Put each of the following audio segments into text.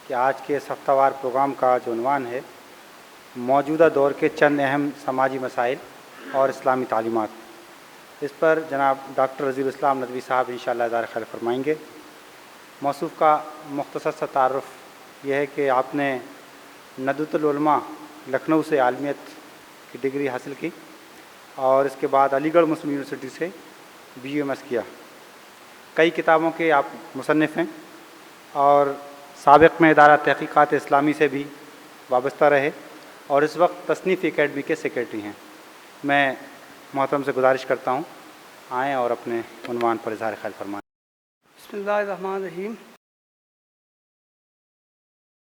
کہ آج کے اس ہفتہ وار پروگرام کا جو عنوان ہے موجودہ دور کے چند اہم سماجی مسائل اور اسلامی تعلیمات، اس پر جناب ڈاکٹر رضی الاسلام ندوی صاحب انشاءاللہ اظہار خیر فرمائیں گے۔ موصوف کا مختصر سا تعارف یہ ہے کہ آپ نے ندوۃ العلماء لکھنؤ سے عالمیت کی ڈگری حاصل کی اور اس کے بعد علی گڑھ مسلم یونیورسٹی سے BUMS کیا۔ کئی کتابوں کے آپ مصنف ہیں اور سابق میں ادارہ تحقیقات اسلامی سے بھی وابستہ رہے اور اس وقت تصنیفی اکیڈمی کے سیکریٹری ہیں۔ میں محترم سے گزارش کرتا ہوں آئیں اور اپنے عنوان پر اظہار خیال فرمائیں۔ بسم اللہ الرحمن الرحیم۔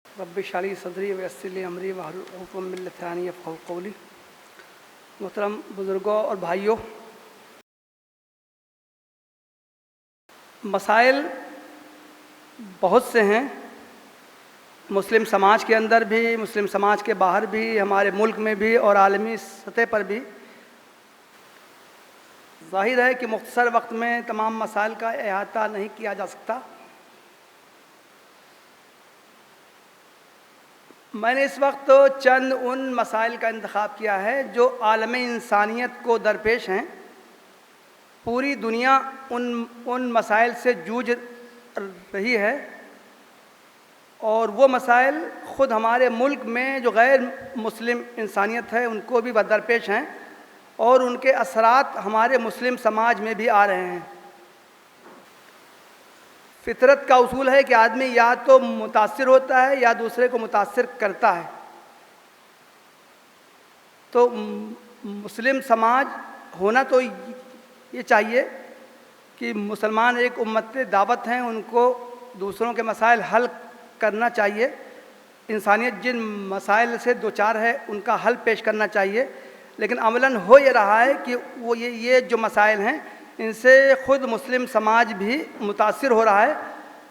رب اشرح لی صدری ویسر لی امری واحلل عقدۃ من لسانی یفقہوا قولی۔ محترم بزرگوں اور بھائیوں، مسائل بہت سے ہیں، مسلم سماج کے اندر بھی، مسلم سماج کے باہر بھی، ہمارے ملک میں بھی اور عالمی سطح پر بھی۔ ظاہر ہے کہ مختصر وقت میں تمام مسائل کا احاطہ نہیں کیا جا سکتا۔ میں نے اس وقت چند ان مسائل کا انتخاب کیا ہے جو عالم انسانیت کو درپیش ہیں۔ پوری دنیا ان مسائل سے جوجھ رہی ہے اور وہ مسائل خود ہمارے ملک میں جو غیر مسلم انسانیت ہے ان کو بھی درپیش ہیں اور ان کے اثرات ہمارے مسلم سماج میں بھی آ رہے ہیں۔ فطرت کا اصول ہے کہ آدمی یا تو متاثر ہوتا ہے یا دوسرے کو متاثر کرتا ہے۔ تو مسلم سماج ہونا تو یہ چاہیے کہ مسلمان ایک امت دعوت ہیں، ان کو دوسروں کے مسائل حل کرنا چاہیے، انسانیت جن مسائل سے دوچار ہے ان کا حل پیش کرنا چاہیے، لیکن عملاً ہو یہ رہا ہے کہ وہ یہ جو مسائل ہیں ان سے خود مسلم سماج بھی متاثر ہو رہا ہے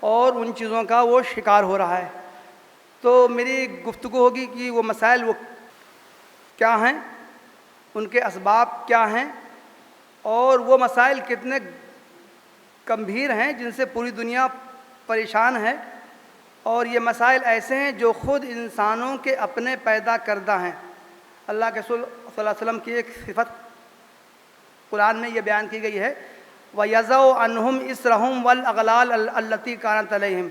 اور ان چیزوں کا وہ شکار ہو رہا ہے۔ تو میری گفتگو ہوگی کہ وہ مسائل وہ کیا ہیں، ان کے اسباب کیا ہیں اور وہ مسائل کتنے گمبھیر ہیں جن سے پوری دنیا پریشان ہے، اور یہ مسائل ایسے ہیں جو خود انسانوں کے اپنے پیدا کردہ ہیں۔ اللہ کے رسول صلی اللہ علیہ وسلم کی ایک صفت قرآن میں یہ بیان کی گئی ہے، وَيَضَعُ عَنْهُمْ إِصْرَهُمْ وَالْأَغْلَالَ الَّتِي كَانَتْ عَلَيْهِمْ۔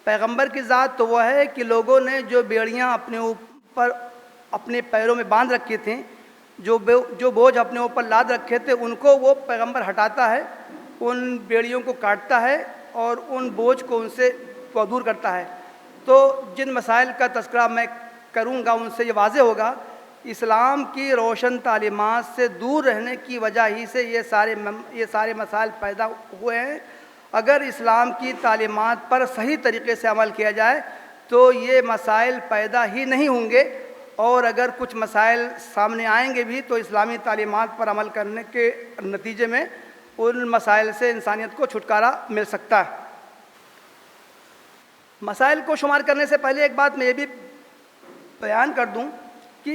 پیغمبر کی ذات تو وہ ہے کہ لوگوں نے جو بیڑیاں اپنے اوپر اپنے پیروں میں باندھ رکھی تھیں، جو بوجھ اپنے اوپر لاد رکھے تھے، ان کو وہ پیغمبر ہٹاتا ہے، ان بیڑیوں کو کاٹتا ہے اور ان بوجھ کو ان سے دور کرتا ہے۔ تو جن مسائل کا تذکرہ میں کروں گا ان سے یہ واضح ہوگا، اسلام کی روشن تعلیمات سے دور رہنے کی وجہ ہی سے یہ سارے مسائل پیدا ہوئے ہیں۔ اگر اسلام کی تعلیمات پر صحیح طریقے سے عمل کیا جائے تو یہ مسائل پیدا ہی نہیں ہوں گے، اور اگر کچھ مسائل سامنے آئیں گے بھی تو اسلامی تعلیمات پر عمل کرنے کے نتیجے میں ان مسائل سے انسانیت کو چھٹکارا مل سکتا ہے۔ مسائل کو شمار کرنے سے پہلے ایک بات میں یہ بھی بیان کر دوں کہ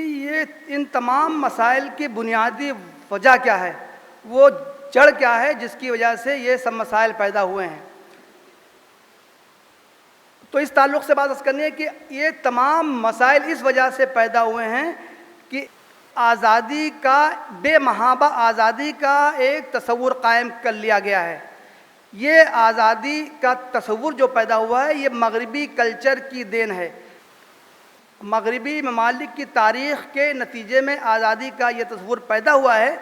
ان تمام مسائل کی بنیادی وجہ کیا ہے، وہ جڑ کیا ہے جس کی وجہ سے یہ سب مسائل پیدا ہوئے ہیں۔ تو اس تعلق سے بات کرنی ہے کہ یہ تمام مسائل اس وجہ سے پیدا ہوئے ہیں کہ آزادی کا بے محابہ آزادی کا ایک تصور قائم کر لیا گیا ہے۔ یہ آزادی کا تصور جو پیدا ہوا ہے یہ مغربی کلچر کی دین ہے۔ مغربی ممالک کی تاریخ کے نتیجے میں آزادی کا یہ تصور پیدا ہوا ہے،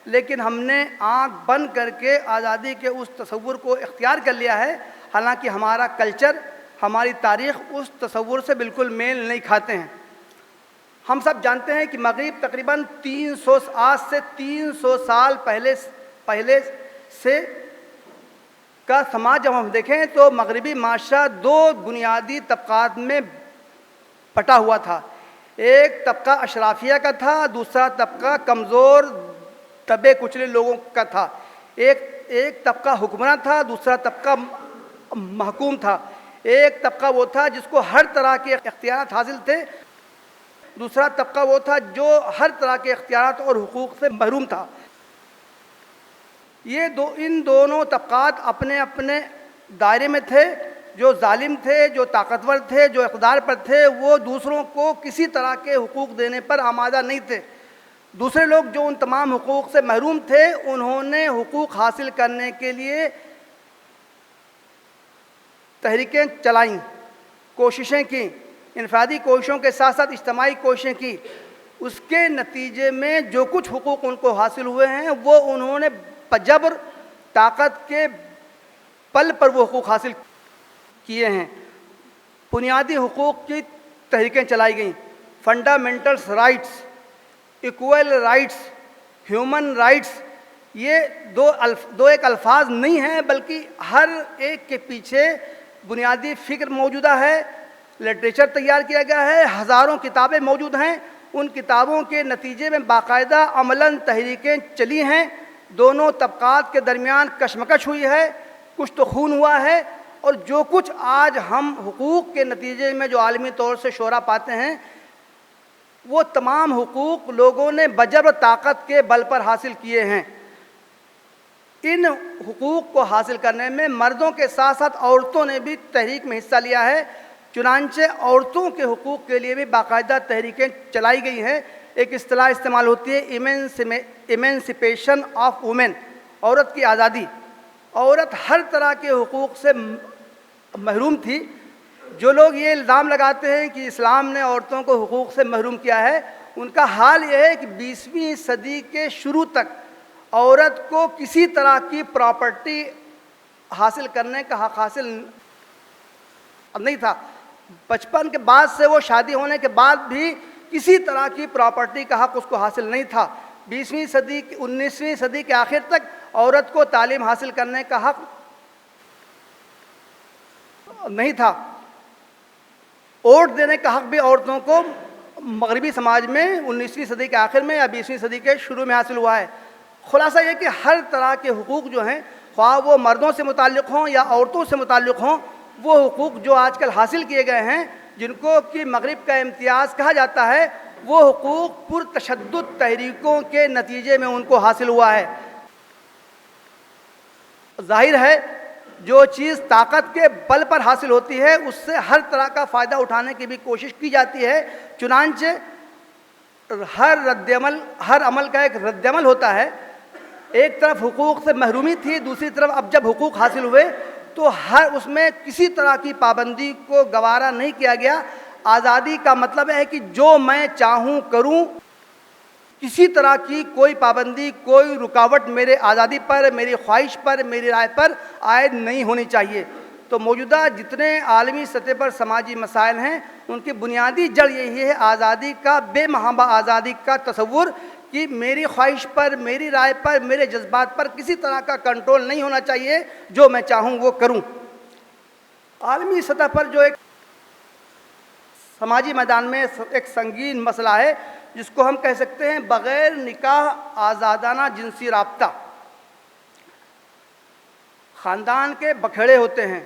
لیکن ہم نے آنکھ بند کر کے آزادی کے اس تصور کو اختیار کر لیا ہے، حالانکہ ہمارا کلچر، ہماری تاریخ اس تصور سے بالکل میل نہیں کھاتے ہیں۔ ہم سب جانتے ہیں کہ مغرب تقریباً 300 سال پہلے سے کا سماج جب ہم دیکھیں تو مغربی معاشرہ دو بنیادی طبقات میں بٹا ہوا تھا۔ ایک طبقہ اشرافیہ کا تھا، دوسرا طبقہ کمزور دبے کچلے لوگوں کا تھا۔ ایک طبقہ حکمراں تھا، دوسرا طبقہ محکوم تھا۔ ایک طبقہ وہ تھا جس کو ہر طرح کے اختیارات حاصل تھے، دوسرا طبقہ وہ تھا جو ہر طرح کے اختیارات اور حقوق سے محروم تھا۔ ان دونوں طبقات اپنے اپنے دائرے میں تھے، جو ظالم تھے، جو طاقتور تھے، جو اقتدار پر تھے، وہ دوسروں کو کسی طرح کے حقوق دینے پر آمادہ نہیں تھے۔ دوسرے لوگ جو ان تمام حقوق سے محروم تھے، انہوں نے حقوق حاصل کرنے کے لیے تحریکیں چلائیں، کوششیں کیں، انفرادی کوششوں کے ساتھ ساتھ اجتماعی کوششیں کی۔ اس کے نتیجے میں جو کچھ حقوق ان کو حاصل ہوئے ہیں وہ انہوں نے بجبر طاقت کے بل پر وہ حقوق حاصل کیے ہیں۔ بنیادی حقوق کی تحریکیں چلائی گئیں، fundamentals rights, equal rights, human rights. یہ دو ایک الفاظ نہیں ہیں، بلکہ ہر ایک کے پیچھے بنیادی فکر موجودہ ہے، لٹریچر تیار کیا گیا ہے، ہزاروں کتابیں موجود ہیں۔ ان کتابوں کے نتیجے میں باقاعدہ عملاً تحریکیں چلی ہیں، دونوں طبقات کے درمیان کشمکش ہوئی ہے، کچھ تو خون ہوا ہے، اور جو کچھ آج ہم حقوق کے نتیجے میں جو عالمی طور سے شہرت پاتے ہیں، وہ تمام حقوق لوگوں نے بجبر طاقت کے بل پر حاصل کیے ہیں۔ ان حقوق کو حاصل کرنے میں مردوں کے ساتھ ساتھ عورتوں نے بھی تحریک میں حصہ لیا ہے، چنانچہ عورتوں کے حقوق کے لیے بھی باقاعدہ تحریکیں چلائی گئی ہیں۔ ایک اصطلاح استعمال ہوتی ہے ایمنسپیشن آف وومن، عورت کی آزادی۔ عورت ہر طرح کے حقوق سے محروم تھی۔ جو لوگ یہ الزام لگاتے ہیں کہ اسلام نے عورتوں کو حقوق سے محروم کیا ہے، ان کا حال یہ ہے کہ 20ویں صدی کے شروع تک عورت کو کسی طرح کی پراپرٹی حاصل کرنے کا حق حاصل نہیں تھا۔ بچپن کے بعد سے وہ شادی ہونے کے بعد بھی کسی طرح کی پراپرٹی کا حق اس کو حاصل نہیں تھا۔ 19ویں صدی کے آخر تک عورت کو تعلیم حاصل کرنے کا حق نہیں تھا۔ ووٹ دینے کا حق بھی عورتوں کو مغربی سماج میں 19ویں صدی کے آخر میں یا 20ویں صدی کے شروع میں حاصل ہوا ہے۔ خلاصہ یہ کہ ہر طرح کے حقوق جو ہیں، خواہ وہ مردوں سے متعلق ہوں یا عورتوں سے متعلق ہوں، وہ حقوق جو آج کل حاصل کیے گئے ہیں، جن کو کہ مغرب کا امتیاز کہا جاتا ہے، وہ حقوق پرتشدد تحریکوں کے نتیجے میں ان کو حاصل ہوا ہے۔ ظاہر ہے جو چیز طاقت کے بل پر حاصل ہوتی ہے، اس سے ہر طرح کا فائدہ اٹھانے کی بھی کوشش کی جاتی ہے۔ چنانچہ ہر عمل کا ایک رد عمل ہوتا ہے۔ ایک طرف حقوق سے محرومی تھی، دوسری طرف اب جب حقوق حاصل ہوئے تو اس میں کسی طرح کی پابندی کو گوارا نہیں کیا گیا۔ آزادی کا مطلب ہے کہ جو میں چاہوں کروں، کسی طرح کی کوئی پابندی، کوئی رکاوٹ میرے آزادی پر، میری خواہش پر، میری رائے پر عائد نہیں ہونی چاہیے۔ تو موجودہ جتنے عالمی سطح پر سماجی مسائل ہیں، ان کی بنیادی جڑ یہی ہے آزادی کا، بے محابہ آزادی کا تصور، کہ میری خواہش پر، میری رائے پر، میرے جذبات پر کسی طرح کا کنٹرول نہیں ہونا چاہیے، جو میں چاہوں وہ کروں۔ عالمی سطح پر جو ایک سماجی میدان میں ایک سنگین مسئلہ ہے، جس کو ہم کہہ سکتے ہیں بغیر نکاح آزادانہ جنسی رابطہ۔ خاندان کے بکھیڑے ہوتے ہیں،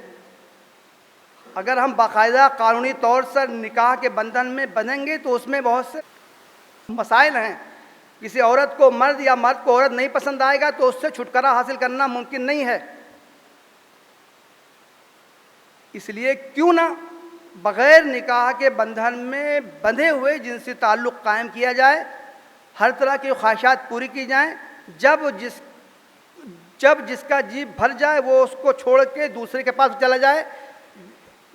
اگر ہم باقاعدہ قانونی طور سے نکاح کے بندھن میں بندھیں گے تو اس میں بہت سے مسائل ہیں۔ کسی عورت کو مرد یا مرد کو عورت نہیں پسند آئے گا تو اس سے چھٹکارا حاصل کرنا ممکن نہیں ہے۔ اس لیے کیوں نہ بغیر نکاح کے بندھن میں بندھے ہوئے جنسی تعلق قائم کیا جائے، ہر طرح کی خواہشات پوری کی جائیں، جب جس کا جی بھر جائے وہ اس کو چھوڑ کے دوسرے کے پاس چلا جائے،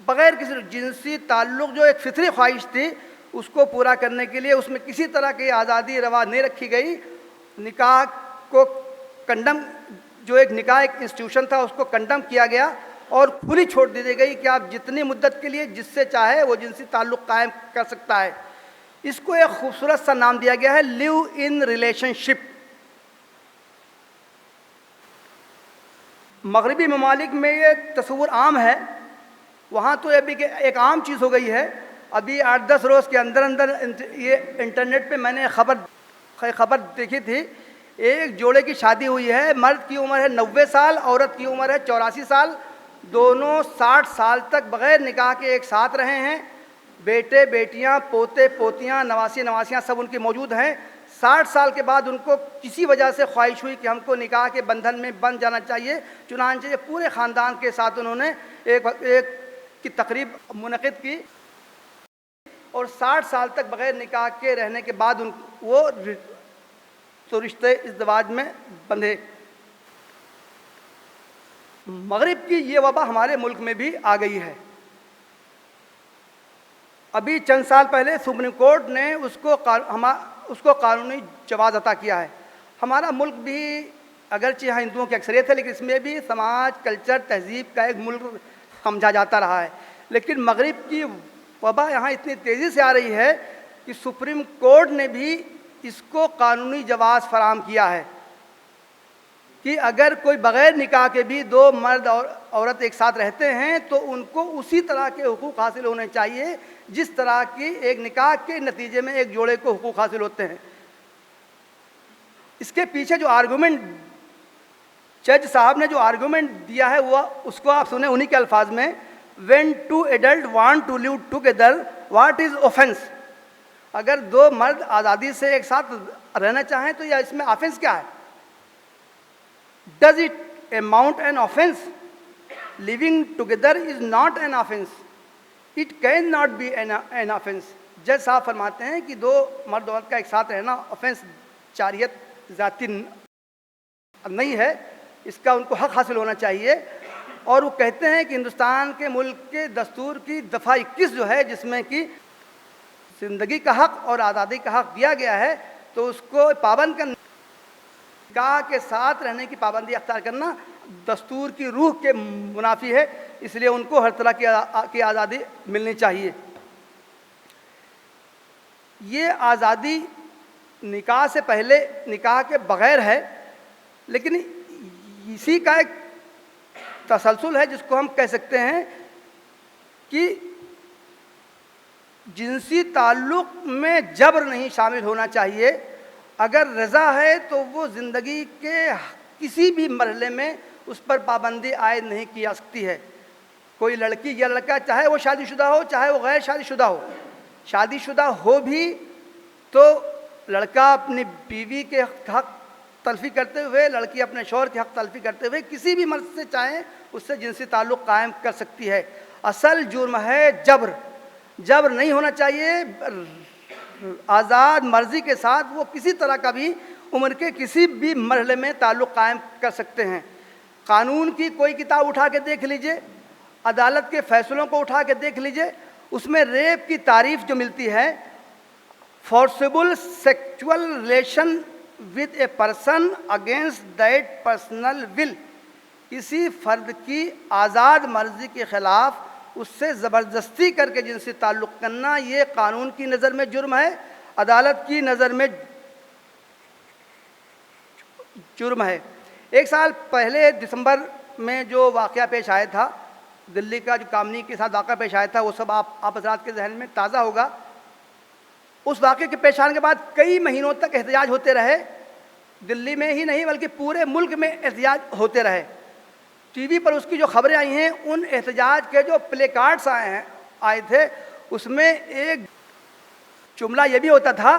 بغیر کسی جنسی تعلق جو ایک فطری خواہش تھی اس کو پورا کرنے کے لیے اس میں کسی طرح کی آزادی روا نہیں رکھی گئی۔ نکاح کو جو ایک نکاح ایک انسٹیٹیوشن تھا اس کو کنڈم کیا گیا اور کھلی چھوٹ دے دی گئی کہ آپ جتنی مدت کے لیے جس سے چاہے وہ جنسی تعلق قائم کر سکتا ہے۔ اس کو ایک خوبصورت سا نام دیا گیا ہے لیو ان ریلیشن شپ۔ مغربی ممالک میں یہ تصور عام ہے، وہاں تو یہ بھی ایک عام چیز ہو گئی ہے۔ ابھی 8-10 روز کے اندر یہ انٹرنیٹ پہ میں نے خبر دیکھی تھی، ایک جوڑے کی شادی ہوئی ہے، مرد کی عمر ہے 90 سال، عورت کی عمر ہے 84 سال، دونوں 60 سال تک بغیر نکاح کے ایک ساتھ رہے ہیں، بیٹے بیٹیاں پوتے پوتیاں نواسی نواسیاں سب ان کی موجود ہیں۔ 60 سال کے بعد ان کو کسی وجہ سے خواہش ہوئی کہ ہم کو نکاح کے بندھن میں بندھ جانا چاہیے، چنانچہ پورے خاندان کے ساتھ انہوں نے ایک کی تقریب منعقد کی اور 60 سال تک بغیر نکاح کے رہنے کے بعد وہ تو رشتے ازدواج میں بندھے۔ مغرب کی یہ وبا ہمارے ملک میں بھی آ گئی ہے۔ ابھی چند سال پہلے سپریم کورٹ نے اس کو قانونی جواز عطا کیا ہے۔ ہمارا ملک بھی اگرچہ ہندوؤں کی اکثریت ہے لیکن اس میں بھی سماج، کلچر، تہذیب کا ایک ملک سمجھا جاتا رہا ہے، لیکن مغرب کی وبا یہاں اتنی تیزی سے آ رہی ہے کہ سپریم کورٹ نے بھی اس کو قانونی جواز فراہم کیا ہے کہ اگر کوئی بغیر نکاح کے بھی دو مرد اور عورت ایک ساتھ رہتے ہیں تو ان کو اسی طرح کے حقوق حاصل ہونے چاہیے جس طرح کی ایک نکاح کے نتیجے میں ایک جوڑے کو حقوق حاصل ہوتے ہیں۔ اس کے پیچھے جو آرگومنٹ جج صاحب نے جو آرگومنٹ دیا ہے وہ اس کو آپ سنیں انہی کے الفاظ میں، when two adults want to live together what is offense؟ اگر دو مرد آزادی سے ایک ساتھ رہنا چاہیں تو یا اس میں آفینس کیا ہے؟ Does it amount an offense? Living together is not an offense. It cannot be an offense. جج صاحب فرماتے ہیں کہ دو مرد عورت کا ایک ساتھ رہنا offense جاریت ذاتی نہیں ہے، اس کا ان کو حق حاصل ہونا چاہیے۔ اور وہ کہتے ہیں کہ ہندوستان کے ملک کے دستور کی دفعہ 21 جو ہے جس میں کہ زندگی کا حق اور آزادی کا حق دیا گیا ہے تو اس کو پابند کرنا، نکاح کے ساتھ رہنے کی پابندی اختیار کرنا دستور کی روح کے منافی ہے، اس لیے ان کو ہر طرح کی آزادی ملنی چاہیے۔ یہ آزادی نکاح سے پہلے، نکاح کے بغیر ہے، لیکن اسی کا ایک تسلسل ہے جس کو ہم کہہ سکتے ہیں کہ جنسی تعلق میں جبر نہیں شامل ہونا چاہیے۔ اگر رضا ہے تو وہ زندگی کے کسی بھی مرحلے میں اس پر پابندی عائد نہیں کی جا سکتی ہے۔ کوئی لڑکی یا لڑکا چاہے وہ شادی شدہ ہو چاہے وہ غیر شادی شدہ ہو، شادی شدہ ہو بھی تو لڑکا اپنی بیوی کے حق تلفی کرتے ہوئے، لڑکی اپنے شوہر کے حق تلفی کرتے ہوئے کسی بھی مرد سے چاہیں اس سے جنسی تعلق قائم کر سکتی ہے۔ اصل جرم ہے جبر، جبر نہیں ہونا چاہیے۔ آزاد مرضی کے ساتھ وہ کسی طرح کا بھی عمر کے کسی بھی مرحلے میں تعلق قائم کر سکتے ہیں۔ قانون کی کوئی کتاب اٹھا کے دیکھ لیجئے، عدالت کے فیصلوں کو اٹھا کے دیکھ لیجئے، اس میں ریپ کی تعریف جو ملتی ہے، forcible sexual relation with a person against that personal will, کسی فرد کی آزاد مرضی کے خلاف اس سے زبردستی کر کے جنسی تعلق کرنا، یہ قانون کی نظر میں جرم ہے، عدالت کی نظر میں جرم ہے۔ ایک سال پہلے دسمبر میں جو واقعہ پیش آیا تھا، دلی کا جو کامنی کے ساتھ واقعہ پیش آیا تھا، وہ سب آپ حضرات کے ذہن میں تازہ ہوگا۔ اس واقعے کے پیش آنے کے بعد کئی مہینوں تک احتجاج ہوتے رہے، دلی میں ہی نہیں بلکہ پورے ملک میں احتجاج ہوتے رہے۔ ٹی وی پر اس کی جو خبریں آئی ہیں، ان احتجاج کے جو پلے کارڈز آئے تھے، اس میں ایک جملہ یہ بھی ہوتا تھا،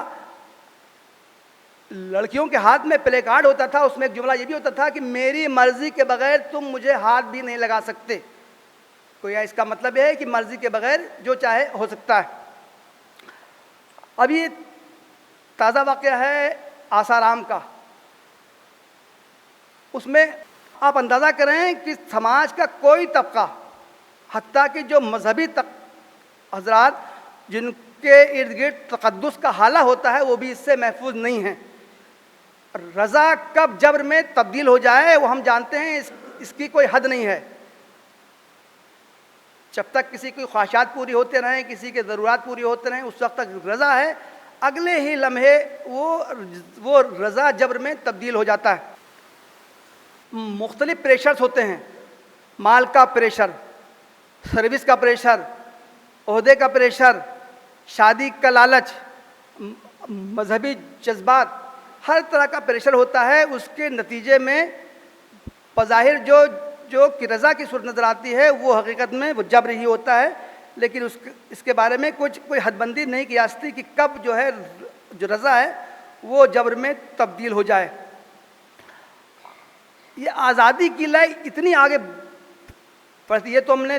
لڑکیوں کے ہاتھ میں پلے کارڈ ہوتا تھا، اس میں ایک جملہ یہ بھی ہوتا تھا کہ میری مرضی کے بغیر تم مجھے ہاتھ بھی نہیں لگا سکتے۔ کوئی اس کا مطلب یہ ہے کہ مرضی کے بغیر جو چاہے ہو سکتا ہے۔ ابھی تازہ واقعہ ہے آسارام کا، اس میں آپ اندازہ کریں کہ سماج کا کوئی طبقہ، حتیٰ کہ جو مذہبی حضرات جن کے ارد گرد تقدس کا حالہ ہوتا ہے، وہ بھی اس سے محفوظ نہیں ہیں۔ رضا کب جبر میں تبدیل ہو جائے وہ ہم جانتے ہیں، اس کی کوئی حد نہیں ہے۔ جب تک کسی کی خواہشات پوری ہوتے رہیں، کسی کے ضروریات پوری ہوتے رہیں، اس وقت تک رضا ہے، اگلے ہی لمحے وہ رضا جبر میں تبدیل ہو جاتا ہے۔ مختلف پریشرز ہوتے ہیں، مال کا پریشر، سروس کا پریشر، عہدے کا پریشر، شادی کا لالچ، مذہبی جذبات، ہر طرح کا پریشر ہوتا ہے۔ اس کے نتیجے میں بظاہر جو کہ رضا کی صورت نظر آتی ہے وہ حقیقت میں وہ جبر ہی ہوتا ہے، لیکن اس کے بارے میں کوئی حد بندی نہیں کی جا سکتی کہ کب جو ہے جو رضا ہے وہ جبر میں تبدیل ہو جائے۔ یہ آزادی کی لڑائی اتنی آگے بڑھتی ہے، تو ہم نے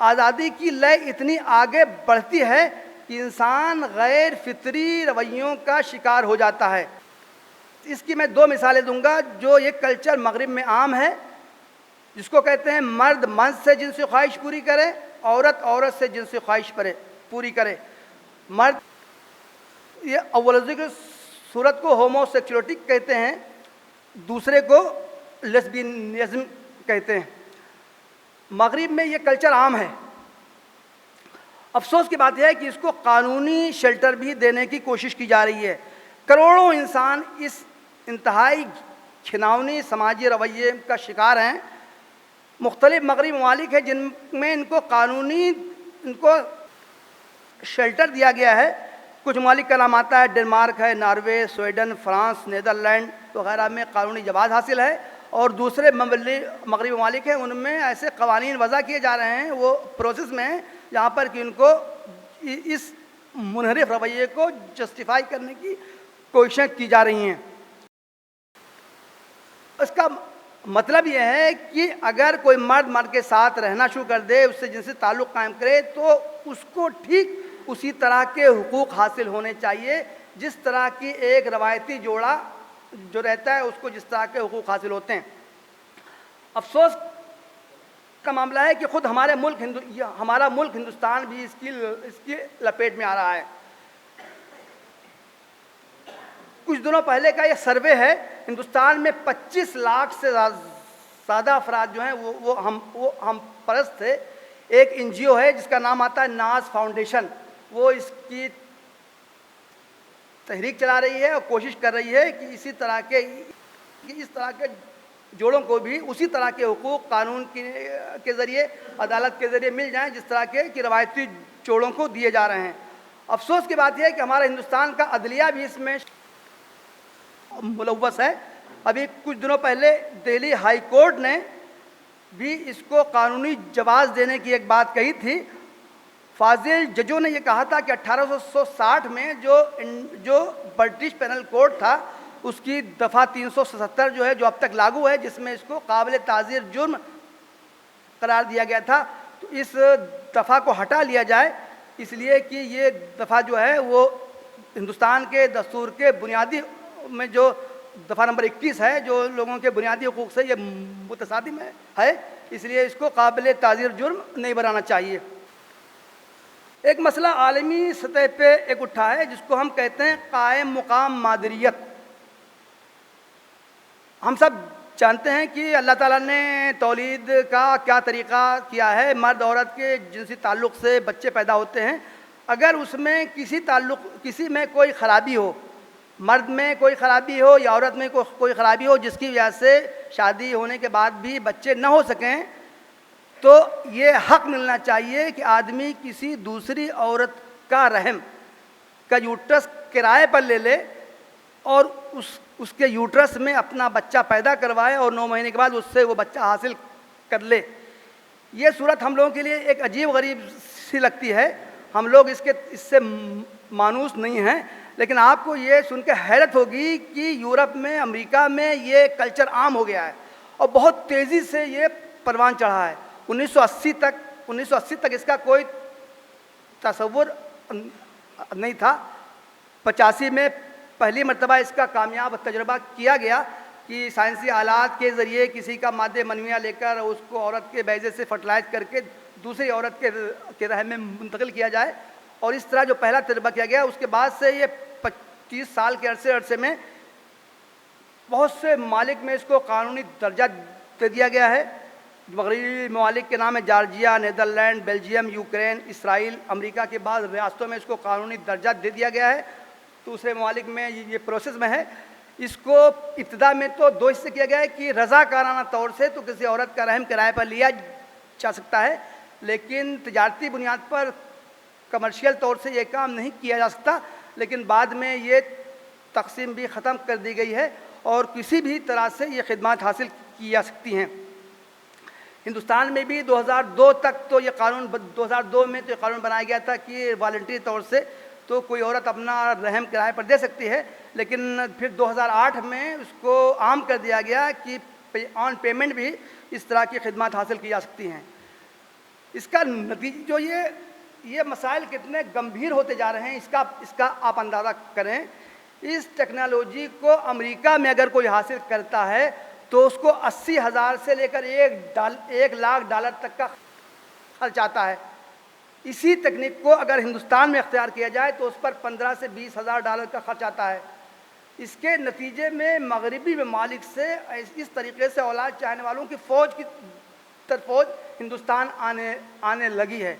آزادی کی لے اتنی آگے بڑھتی ہے کہ انسان غیر فطری رویوں کا شکار ہو جاتا ہے. اس کی میں 2 مثالیں دوں گا. جو یہ کلچر مغرب میں عام ہے جس کو کہتے ہیں مرد مرد سے جنسی خواہش پوری کرے، عورت عورت سے جنسی خواہش پوری کرے. مرد یہ اول ذکر صورت کو ہومو سیکسولیٹی کہتے ہیں، دوسرے کو لیسبینزم کہتے ہیں. مغرب میں یہ کلچر عام ہے. افسوس کی بات یہ ہے کہ اس کو قانونی شیلٹر بھی دینے کی کوشش کی جا رہی ہے. کروڑوں انسان اس انتہائی گھناؤنی سماجی رویے کا شکار ہیں. مختلف مغربی ممالک ہیں جن میں ان کو شیلٹر دیا گیا ہے. کچھ ممالک کا نام آتا ہے ڈنمارک ہے، ناروے، سویڈن، فرانس، نیدرلینڈ وغیرہ میں قانونی جواز حاصل ہے. اور دوسرے مغربی ممالک ہیں ان میں ایسے قوانین وضع کیے جا رہے ہیں، وہ پروسیس میں ہیں جہاں پر کہ ان کو اس منحرف رویے کو جسٹیفائی کرنے کی کوششیں کی جا رہی ہیں. اس کا مطلب یہ ہے کہ اگر کوئی مرد کے ساتھ رہنا شروع کر دے، اس سے جنسی تعلق قائم کرے، تو اس کو ٹھیک اسی طرح کے حقوق حاصل ہونے چاہیے جس طرح کی ایک روایتی جوڑا جو رہتا ہے اس کو جس طرح کے حقوق حاصل ہوتے ہیں. افسوس کا معاملہ ہے کہ خود ہمارا ملک ہندوستان بھی اس کی لپیٹ میں آ رہا ہے. کچھ دنوں پہلے کا یہ سروے ہے. ہندوستان میں 25 لاکھ سے زیادہ افراد جو ہیں وہ ہم پرست تھے. ایک NGO ہے جس کا نام آتا ہے ناز فاؤنڈیشن، وہ اس کی تحریک چلا رہی ہے اور کوشش کر رہی ہے کہ اس طرح کے جوڑوں کو بھی اسی طرح کے حقوق قانون کے ذریعے، عدالت کے ذریعے مل جائیں جس طرح کے روایتی جوڑوں کو دیے جا رہے ہیں. افسوس کی بات یہ ہے کہ ہمارا ہندوستان کا عدلیہ بھی اس میں ملوث ہے. ابھی کچھ دنوں پہلے دہلی ہائی کورٹ نے بھی اس کو قانونی جواز دینے کی ایک بات کہی تھی. فاضل ججوں نے یہ کہا تھا کہ 1860 میں جو برٹش پینل کوڈ تھا اس کی دفعہ 377 جو ہے، جو اب تک لاگو ہے، جس میں اس کو قابل تعزیر جرم قرار دیا گیا تھا، تو اس دفعہ کو ہٹا لیا جائے، اس لیے کہ یہ دفعہ جو ہے وہ ہندوستان کے دستور کے بنیادی میں جو دفعہ نمبر 21 ہے، جو لوگوں کے بنیادی حقوق سے یہ متصادم ہے، اس لیے اس کو قابل تعزیر جرم نہیں بنانا چاہیے. ایک مسئلہ عالمی سطح پہ ایک اٹھا ہے جس کو ہم کہتے ہیں قائم مقام مادریت. ہم سب جانتے ہیں کہ اللہ تعالیٰ نے تولید کا کیا طریقہ کیا ہے. مرد عورت کے جنسی تعلق سے بچے پیدا ہوتے ہیں. اگر اس میں کسی میں کوئی خرابی ہو، مرد میں کوئی خرابی ہو یا عورت میں کوئی خرابی ہو جس کی وجہ سے شادی ہونے کے بعد بھی بچے نہ ہو سکیں، تو یہ حق ملنا چاہیے کہ آدمی کسی دوسری عورت کا رحم کا یوٹرس کرائے پر لے لے اور اس کے یوٹرس میں اپنا بچہ پیدا کروائے اور 9 مہینے کے بعد اس سے وہ بچہ حاصل کر لے. یہ صورت ہم لوگوں کے لیے ایک عجیب غریب سی لگتی ہے. ہم لوگ اس سے مانوس نہیں ہیں، لیکن آپ کو یہ سن کے حیرت ہوگی کہ یورپ میں، امریکہ میں یہ کلچر عام ہو گیا ہے اور بہت تیزی سے یہ پروان چڑھا ہے. 1980 تک اس کا کوئی تصور نہیں تھا. 85 میں پہلی مرتبہ اس کا کامیاب تجربہ کیا گیا کہ سائنسی آلات کے ذریعے کسی کا مادہ منویہ لے کر اس کو عورت کے بیضے سے فرٹیلائز کر کے دوسری عورت کے رحم میں منتقل کیا جائے. اور اس طرح جو پہلا تجربہ کیا گیا، اس کے بعد سے یہ 25 سال کے عرصے میں بہت سے ممالک میں اس کو قانونی درجہ دے دیا گیا ہے. مغربی ممالک کے نام ہے جارجیا، نیدرلینڈ، بیلجیم، یوکرین، اسرائیل. امریکہ کے بعض ریاستوں میں اس کو قانونی درجہ دے دیا گیا ہے. دوسرے ممالک میں یہ پروسیس میں ہے. اس کو ابتدا میں تو 2 حصے کیا گیا ہے کہ رضاکارانہ طور سے تو کسی عورت کا رحم کرائے پر لیا جا سکتا ہے، لیکن تجارتی بنیاد پر کمرشل طور سے یہ کام نہیں کیا جا سکتا. لیکن بعد میں یہ تقسیم بھی ختم کر دی گئی ہے اور کسی بھی طرح سے یہ خدمات حاصل کی جا سکتی ہیں. ہندوستان میں بھی 2002 تک تو یہ قانون 2002 میں تو یہ قانون بنایا گیا تھا کہ والنٹری طور سے تو کوئی عورت اپنا رحم کرائے پر دے سکتی ہے، لیکن پھر 2008 میں اس کو عام کر دیا گیا کہ آن پیمنٹ بھی اس طرح کی خدمات حاصل کی جا سکتی ہیں. اس کا نتیجہ جو یہ مسائل کتنے گمبھیر ہوتے جا رہے ہیں اس کا آپ اندازہ کریں. اس ٹیکنالوجی کو امریکہ میں اگر کوئی حاصل کرتا ہے تو اس کو 80,000 سے لے کر 1 لاکھ ڈالر تک کا خرچ آتا ہے. اسی تکنیک کو اگر ہندوستان میں اختیار کیا جائے تو اس پر 15 سے 20 ہزار ڈالر کا خرچ آتا ہے. اس کے نتیجے میں مغربی ممالک سے اس طریقے سے اولاد چاہنے والوں کی فوج ہندوستان آنے لگی ہے.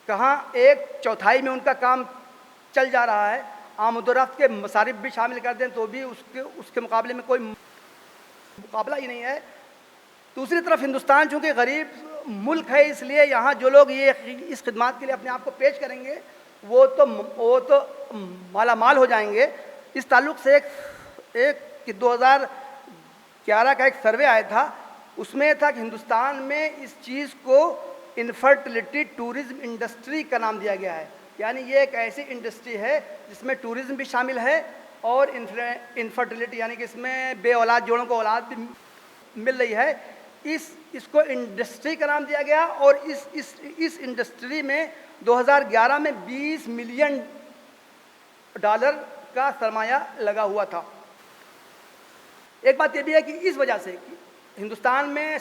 کہاں 1/4 میں ان کا کام چل جا رہا ہے. آمد و رفت کے مصارف بھی شامل کر دیں تو بھی اس کے مقابلے میں کوئی مقابلہ ہی نہیں ہے. دوسری طرف ہندوستان چونکہ غریب ملک ہے، اس لیے یہاں جو لوگ اس خدمات کے لیے اپنے آپ کو پیش کریں گے وہ تو مالا مال ہو جائیں گے. اس تعلق سے ایک 2011 کا ایک سروے آیا تھا. اس میں تھا کہ ہندوستان میں اس چیز کو انفرٹیلٹی ٹورزم انڈسٹری کا نام دیا گیا ہے. یعنی یہ ایک ایسی انڈسٹری ہے جس میں ٹورزم بھی شامل ہے اور انفرٹیلٹی یعنی کہ اس میں بے اولاد جوڑوں کو اولاد بھی مل رہی ہے. اس کو انڈسٹری کا نام دیا گیا اور اس انڈسٹری میں 2011 میں $20 ملین کا سرمایہ لگا ہوا تھا. ایک بات یہ بھی ہے کہ اس وجہ سے ہندوستان میں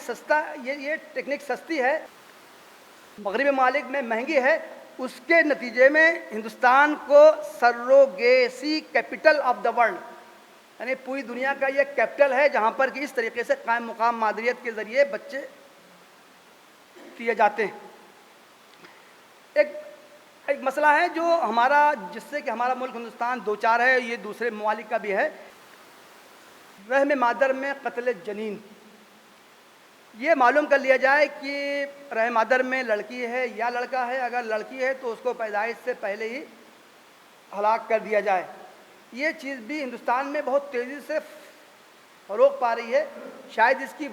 یہ ٹیکنیک سستی ہے، مغربی ممالک میں مہنگی ہے. اس کے نتیجے میں ہندوستان کو surrogacy capital of the world یعنی پوری دنیا کا یہ کیپٹل ہے جہاں پر کہ اس طریقے سے قائم مقام مادریت کے ذریعے بچے کیے جاتے ہیں. ایک مسئلہ ہے جو جس سے کہ ہمارا ملک ہندوستان دوچار ہے، یہ دوسرے ممالک کا بھی ہے. رحم مادر میں قتل جنین. یہ معلوم کر لیا جائے کہ رحم مادر میں لڑکی ہے یا لڑکا ہے. اگر لڑکی ہے تو اس کو پیدائش سے پہلے ہی ہلاک کر دیا جائے. یہ چیز بھی ہندوستان میں بہت تیزی سے فروغ پا رہی ہے. شاید اس کی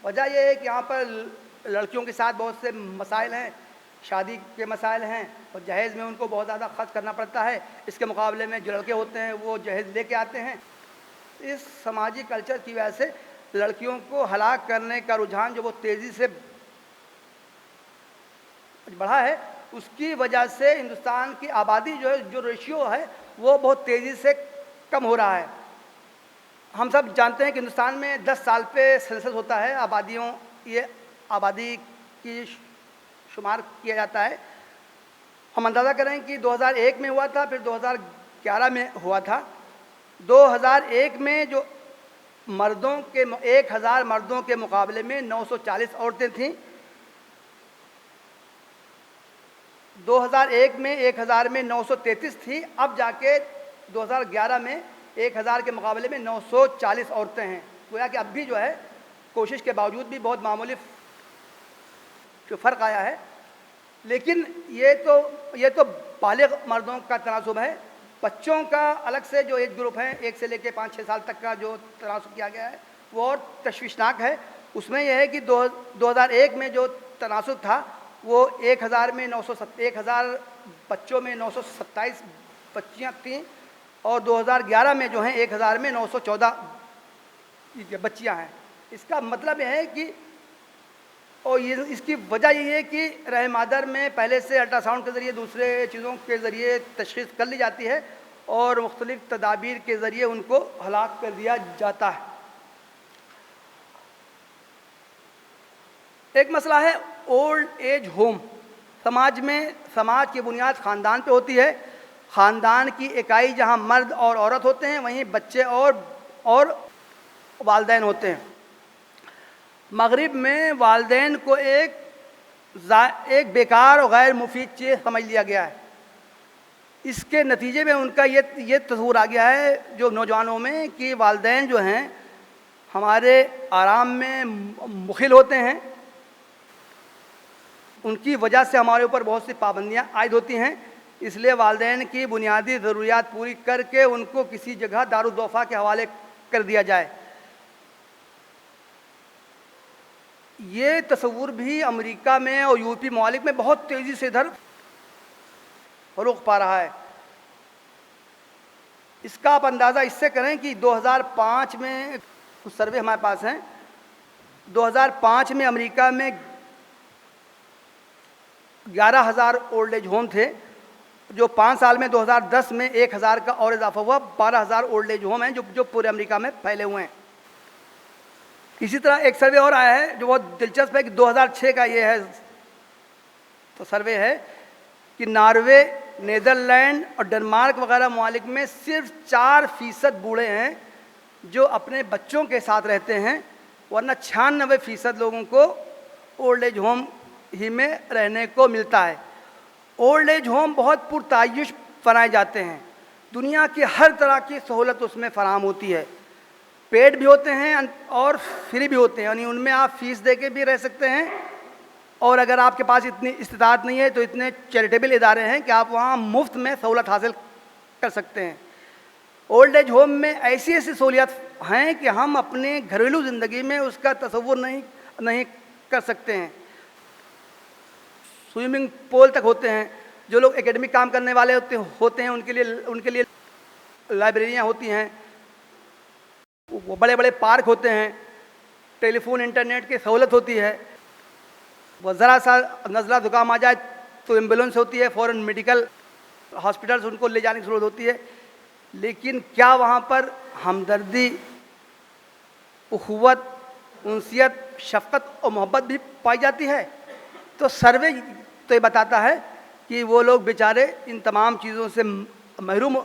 وجہ یہ ہے کہ یہاں پر لڑکیوں کے ساتھ بہت سے مسائل ہیں، شادی کے مسائل ہیں اور جہیز میں ان کو بہت زیادہ خرچ کرنا پڑتا ہے. اس کے مقابلے میں جو لڑکے ہوتے ہیں وہ جہیز لے کے آتے ہیں. اس سماجی کلچر کی وجہ سے لڑکیوں کو ہلاک کرنے کا رجحان جو بہت تیزی سے بڑھا ہے، اس کی وجہ سے ہندوستان کی آبادی جو ریشیو ہے وہ بہت تیزی سے کم ہو رہا ہے. ہم سب جانتے ہیں کہ ہندوستان میں 10 سال پہ سینسس ہوتا ہے، آبادی کی شمار کیا جاتا ہے. ہم اندازہ کریں کہ 2001 میں ہوا تھا، پھر 2011 میں ہوا تھا. 2001 میں جو 1000 مردوں کے مقابلے میں 940 عورتیں تھیں. 2001 میں 1000 میں 933 تھی. اب جا کے 2011 میں 1000 کے مقابلے میں 940 عورتیں ہیں. گویا کہ اب بھی جو ہے کوشش کے باوجود بھی بہت معمولی فرق آیا ہے. لیکن یہ تو بالغ مردوں کا تناسب ہے. بچوں کا الگ سے جو ایج گروپ ہے 1 سے لے کے 5-6 سال تک کا جو تناسب کیا گیا ہے وہ اور تشویشناک ہے. اس میں یہ ہے کہ 2001 میں جو تناسب تھا وہ 1000 میں 1000 بچوں میں 927 بچیاں تھیں اور 2011 میں جو ہیں 1000 میں 914 بچیاں ہیں. اس کا مطلب یہ ہے کہ اس کی وجہ یہ ہے کہ رحم مادر میں پہلے سے الٹرا ساؤنڈ کے ذریعے دوسرے چیزوں کے ذریعے تشخیص کر لی جاتی ہے اور مختلف تدابیر کے ذریعے ان کو ہلاک کر دیا جاتا ہے. ایک مسئلہ ہے اولڈ ایج ہوم. سماج کی بنیاد خاندان پہ ہوتی ہے. خاندان کی اکائی جہاں مرد اور عورت ہوتے ہیں وہیں بچے اور والدین ہوتے ہیں. مغرب میں والدین کو ایک بیکار اور غیر مفید چیز سمجھ لیا گیا ہے. اس کے نتیجے میں ان کا یہ تصور آ گیا ہے جو نوجوانوں میں کہ والدین جو ہیں ہمارے آرام میں مخل ہوتے ہیں. ان کی وجہ سے ہمارے اوپر بہت سی پابندیاں عائد ہوتی ہیں. اس لیے والدین کی بنیادی ضروریات پوری کر کے ان کو کسی جگہ دارالدوفا کے حوالے کر دیا جائے. یہ تصور بھی امریکہ میں اور یورپی ممالک میں بہت تیزی سے ادھر فروغ پا رہا ہے. اس کا آپ اندازہ اس سے کریں کہ 2005 میں کچھ سروے ہمارے پاس ہیں. 2005 میں امریکہ میں 11,000 اولڈ ایج ہوم تھے، جو 5 سال میں 2010 میں 1,000 کا اور اضافہ ہوا، 12,000 اولڈ ایج ہوم ہیں جو پورے امریکہ میں پھیلے ہوئے ہیں۔ اسی طرح ایک سروے اور آیا ہے جو بہت دلچسپ ہے کہ 2006 کا یہ ہے تو سروے ہے کہ ناروے، نیدرلینڈ اور ڈنمارک وغیرہ ممالک میں صرف 4% بوڑھے ہیں جو اپنے بچوں کے ساتھ رہتے ہیں، ورنہ 96% لوگوں کو اولڈ ایج ہوم ہی میں رہنے کو ملتا ہے۔ اولڈ ایج ہوم بہت پرتعیش بنائے جاتے ہیں، دنیا کی ہر طرح کی سہولت اس میں فراہم ہوتی ہے، پیڈ بھی ہوتے ہیں اور فری بھی ہوتے ہیں، یعنی ان میں آپ فیس دے کے بھی رہ سکتے ہیں، اور اگر آپ کے پاس اتنی استطاعت نہیں ہے تو اتنے چیریٹیبل ادارے ہیں کہ آپ وہاں مفت میں سہولت حاصل کر سکتے ہیں۔ اولڈ ایج ہوم میں ایسی سہولیات ہیں کہ ہم اپنے گھریلو زندگی میں اس کا تصور نہیں کر سکتے ہیں۔ سوئمنگ پول تک ہوتے ہیں، جو لوگ اکیڈمک کام کرنے والے ہوتے ہیں ان کے لیے لائبریریاں ہوتی ہیں، وہ بڑے بڑے پارک ہوتے ہیں، ٹیلی فون انٹرنیٹ کی سہولت ہوتی ہے، وہ ذرا سا نزلہ زکام آ جائے تو ایمبولینس ہوتی ہے، فوراً میڈیکل ہاسپٹلس ان کو لے جانے کی ضرورت ہوتی ہے۔ لیکن کیا وہاں پر ہمدردی، اخوت، انسیت، شفقت اور محبت بھی پائی جاتی ہے؟ تو سروے تو یہ بتاتا ہے کہ وہ لوگ بیچارے ان تمام چیزوں سے محروم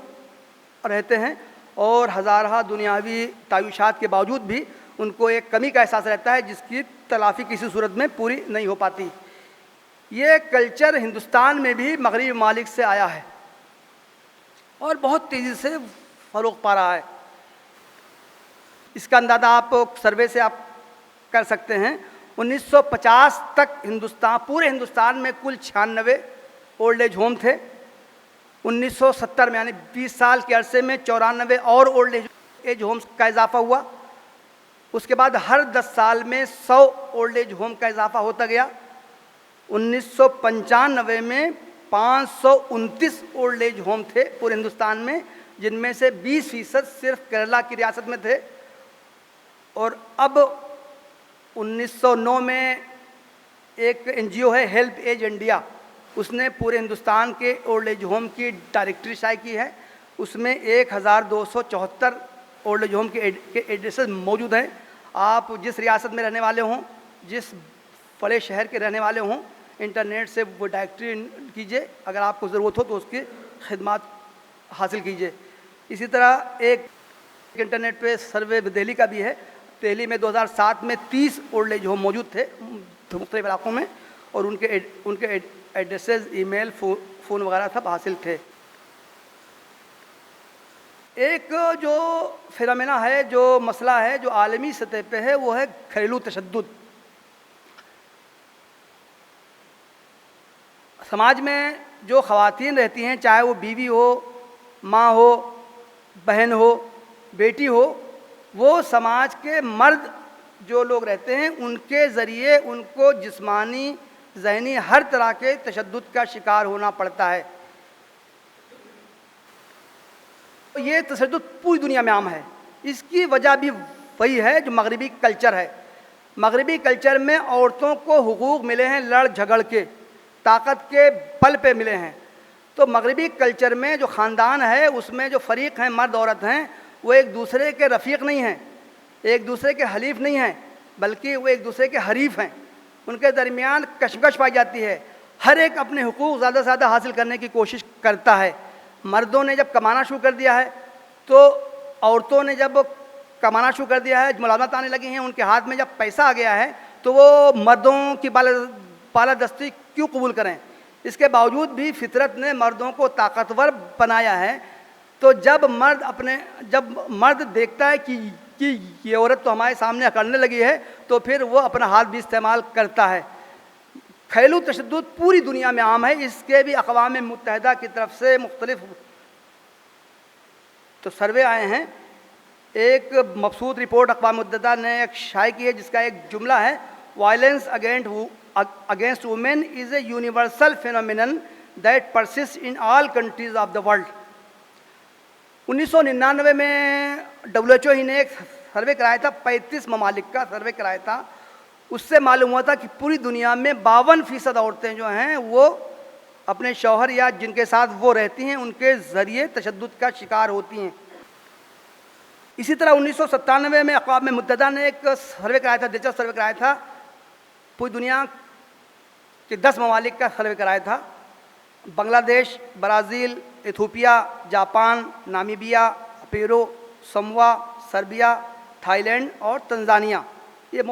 رہتے ہیں، اور ہزارہ دنیاوی تعیشات کے باوجود بھی ان کو ایک کمی کا احساس رہتا ہے جس کی تلافی کسی صورت میں پوری نہیں ہو پاتی۔ یہ کلچر ہندوستان میں بھی مغربی ممالک سے آیا ہے اور بہت تیزی سے فروغ پا رہا ہے۔ اس کا اندازہ آپ سروے سے آپ کر سکتے ہیں۔ 1950 تک پورے ہندوستان میں کل 96 اولڈ ایج ہوم تھے۔ 1970 میں یعنی 20 سال کے عرصے میں 94 اور اولڈ ایج ہومس کا اضافہ ہوا۔ اس کے بعد ہر 10 سال میں 100 اولڈ ایج ہوم کا اضافہ ہوتا گیا۔ 1995 میں 529 اولڈ ایج ہوم تھے پورے ہندوستان میں، جن میں سے 20% صرف کیرلا کی ریاست میں تھے، اور اب 1909 میں ایک NGO ہے ہیلپ ایج انڈیا، اس نے پورے ہندوستان کے اولڈ ایج ہوم کی ڈائریکٹری شائع کی ہے۔ اس میں 1274 اولڈ ایج ہوم کے ایڈریسز موجود ہیں۔ آپ جس ریاست میں رہنے والے ہوں، جس بڑے شہر کے رہنے والے ہوں، انٹرنیٹ سے وہ ڈائریکٹری کیجئے، اگر آپ کو ضرورت ہو تو اس کی خدمات حاصل کیجئے۔ اسی طرح ایک انٹرنیٹ پہ سروے دہلی کا بھی ہے۔ دہلی میں 2007 میں 30 اولڈ ایج ہوم موجود تھے مختلف علاقوں میں، اور ان کے ایڈریسز، ای میل، فون وغیرہ سب حاصل تھے۔ ایک جو فنامنا ہے، جو مسئلہ ہے، جو عالمی سطح پہ ہے، وہ ہے گھریلو تشدد۔ سماج میں جو خواتین رہتی ہیں، چاہے وہ بیوی ہو، ماں ہو، بہن ہو، بیٹی ہو، وہ سماج کے مرد جو لوگ رہتے ہیں ان کے ذریعے ان کو جسمانی، ذہنی، ہر طرح کے تشدد کا شکار ہونا پڑتا ہے۔ یہ تشدد پوری دنیا میں عام ہے۔ اس کی وجہ بھی وہی ہے جو مغربی کلچر ہے۔ مغربی کلچر میں عورتوں کو حقوق ملے ہیں لڑ جھگڑ کے، طاقت کے بل پہ ملے ہیں۔ تو مغربی کلچر میں جو خاندان ہے، اس میں جو فریق ہیں، مرد عورت ہیں، وہ ایک دوسرے کے رفیق نہیں ہیں، ایک دوسرے کے حلیف نہیں ہیں، بلکہ وہ ایک دوسرے کے حریف ہیں۔ ان کے درمیان کشمکش پائی جاتی ہے، ہر ایک اپنے حقوق زیادہ سے زیادہ حاصل کرنے کی کوشش کرتا ہے۔ مردوں نے جب کمانا شروع کر دیا ہے تو عورتوں نے جب کمانا شروع کر دیا ہے، ملازمت آنے لگی ہیں، ان کے ہاتھ میں جب پیسہ آ گیا ہے تو وہ مردوں کی بالادستی کیوں قبول کریں؟ اس کے باوجود بھی فطرت نے مردوں کو طاقتور بنایا ہے۔ تو جب مرد دیکھتا ہے کہ یہ عورت تو ہمارے سامنے اکڑنے لگی ہے، تو پھر وہ اپنا ہاتھ بھی استعمال کرتا ہے۔ گھریلو تشدد پوری دنیا میں عام ہے۔ اس کے بھی اقوام متحدہ کی طرف سے مختلف تو سروے آئے ہیں۔ ایک مبسوط رپورٹ اقوام متحدہ نے ایک شائع کی ہے جس کا ایک جملہ ہے، violence against women is a universal phenomenon that persists in all countries of the world۔ 1999 میں WHO ہی نے ایک سروے کرایا تھا، 35 ممالک کا سروے کرایا تھا۔ اس سے معلوم ہوا تھا کہ پوری دنیا میں 52% عورتیں جو ہیں وہ اپنے شوہر یا جن کے ساتھ وہ رہتی ہیں ان کے ذریعے تشدد کا شکار ہوتی ہیں۔ اسی طرح 1997 میں اقوام متحدہ نے ایک سروے کرایا تھا، دلچسپ سروے کرایا تھا، پوری دنیا کے 10 ممالک کا سروے کرایا تھا، بنگلہ دیش، برازیل، ایتھوپیا، جاپان، نامیبیا، پیرو، سموا، سربیا، تھائی لینڈ اور تنزانیہ۔ یہ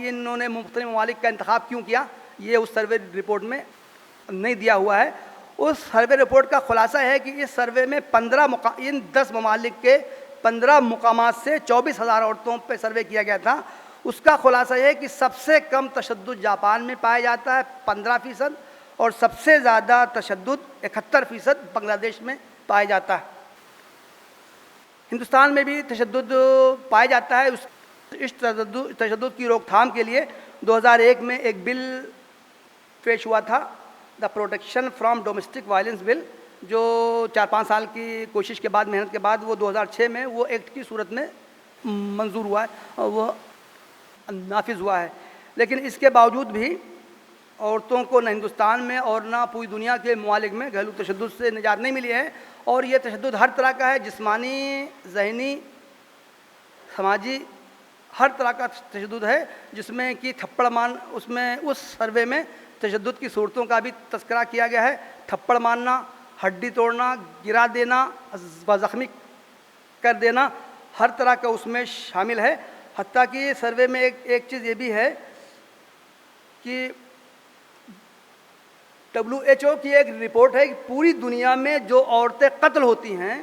انہوں نے مختلف ممالک کا انتخاب کیوں کیا یہ اس سروے رپورٹ میں نہیں دیا ہوا ہے۔ اس سروے رپورٹ کا خلاصہ ہے کہ اس سروے میں ان 10 ممالک کے 15 مقامات سے 24,000 عورتوں پہ سروے کیا گیا تھا۔ اس کا خلاصہ یہ ہے کہ سب سے کم تشدد جاپان میں پایا جاتا ہے 15%، اور سب سے زیادہ تشدد 71% بنگلہ دیش میں پایا جاتا ہے۔ ہندوستان میں بھی تشدد پایا جاتا ہے۔ اس تشدد کی روک تھام کے لیے 2001 میں ایک بل پیش ہوا تھا، the protection from domestic violence bill, جو 4-5 سال کی کوشش کے بعد، محنت کے بعد وہ 2006 میں وہ ایکٹ کی صورت میں منظور ہوا ہے اور وہ نافذ ہوا ہے۔ لیکن اس کے باوجود بھی عورتوں کو نہ ہندوستان میں اور نہ پوری دنیا کے ممالک میں گھریلو تشدد سے نجات نہیں ملی ہے، اور یہ تشدد ہر طرح کا ہے، جسمانی، ذہنی، سماجی، ہر طرح کا تشدد ہے، جس میں کہ اس سروے میں تشدد کی صورتوں کا بھی تذکرہ کیا گیا ہے۔ تھپڑ مارنا، ہڈی توڑنا، گرا دینا، زخمی کر دینا، ہر طرح کا اس میں شامل ہے۔ حتیٰ کہ سروے میں ایک چیز یہ بھی ہے کہ WHO کی ایک رپورٹ ہے کہ پوری دنیا میں جو عورتیں قتل ہوتی ہیں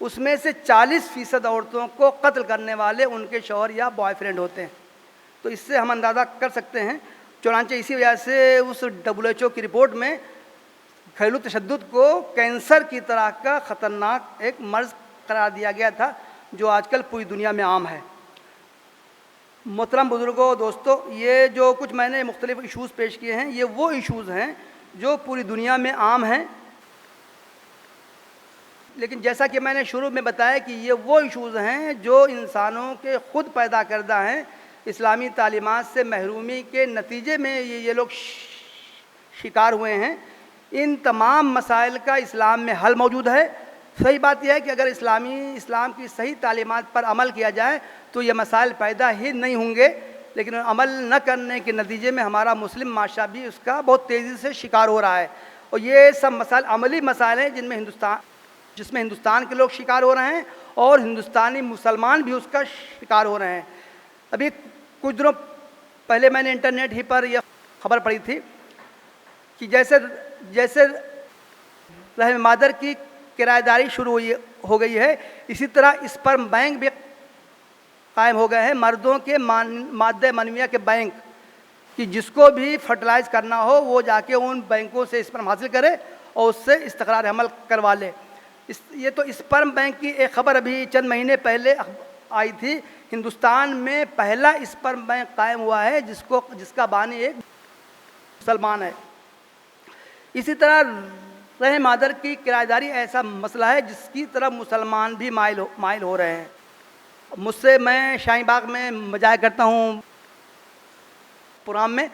اس میں سے 40% عورتوں کو قتل کرنے والے ان کے شوہر یا بوائے فرینڈ ہوتے ہیں۔ تو اس سے ہم اندازہ کر سکتے ہیں، چنانچہ اسی وجہ سے اس WHO کی رپورٹ میں گھریلو تشدد کو کینسر کی طرح کا خطرناک ایک مرض قرار دیا گیا تھا، جو آج کل پوری دنیا میں عام ہے۔ محترم بزرگوں، دوستو، یہ جو کچھ میں نے مختلف ایشوز پیش کیے ہیں، یہ وہ ایشوز ہیں جو پوری دنیا میں عام ہیں، لیکن جیسا کہ میں نے شروع میں بتایا کہ یہ وہ ایشوز ہیں جو انسانوں کے خود پیدا کردہ ہیں۔ اسلامی تعلیمات سے محرومی کے نتیجے میں یہ لوگ شکار ہوئے ہیں۔ ان تمام مسائل کا اسلام میں حل موجود ہے۔ صحیح بات یہ ہے کہ اگر اسلام کی صحیح تعلیمات پر عمل کیا جائے تو یہ مسائل پیدا ہی نہیں ہوں گے، لیکن عمل نہ کرنے کے نتیجے میں ہمارا مسلم معاشرہ بھی اس کا بہت تیزی سے شکار ہو رہا ہے، اور یہ سب مسائل عملی مسائل ہیں جس میں ہندوستان کے لوگ شکار ہو رہے ہیں اور ہندوستانی مسلمان بھی اس کا شکار ہو رہے ہیں۔ ابھی کچھ دنوں پہلے میں نے انٹرنیٹ ہی پر یہ خبر پڑھی تھی کہ جیسے رحم مادر کی کرایہ داری شروع ہو گئی ہے، اسی طرح اسپرم بینک بھی قائم ہو گئے ہیں، مردوں کے مادہ منویہ کے بینک، کہ جس کو بھی فرٹیلائز کرنا ہو وہ جا کے ان بینکوں سے اسپرم حاصل کرے اور اس سے استقرار حمل کروا لے۔ یہ تو اسپرم بینک کی ایک خبر ابھی چند مہینے پہلے آئی تھی۔ ہندوستان میں پہلا اسپرم بینک قائم ہوا ہے جس کا بانی ایک مسلمان ہے۔ اسی طرح رحم مادر کی کرایہ داری ایسا مسئلہ ہے جس کی طرف مسلمان بھی مائل ہو رہے ہیں۔ میں شاہین باغ میں مجاہدہ کرتا ہوں پروگرام میں،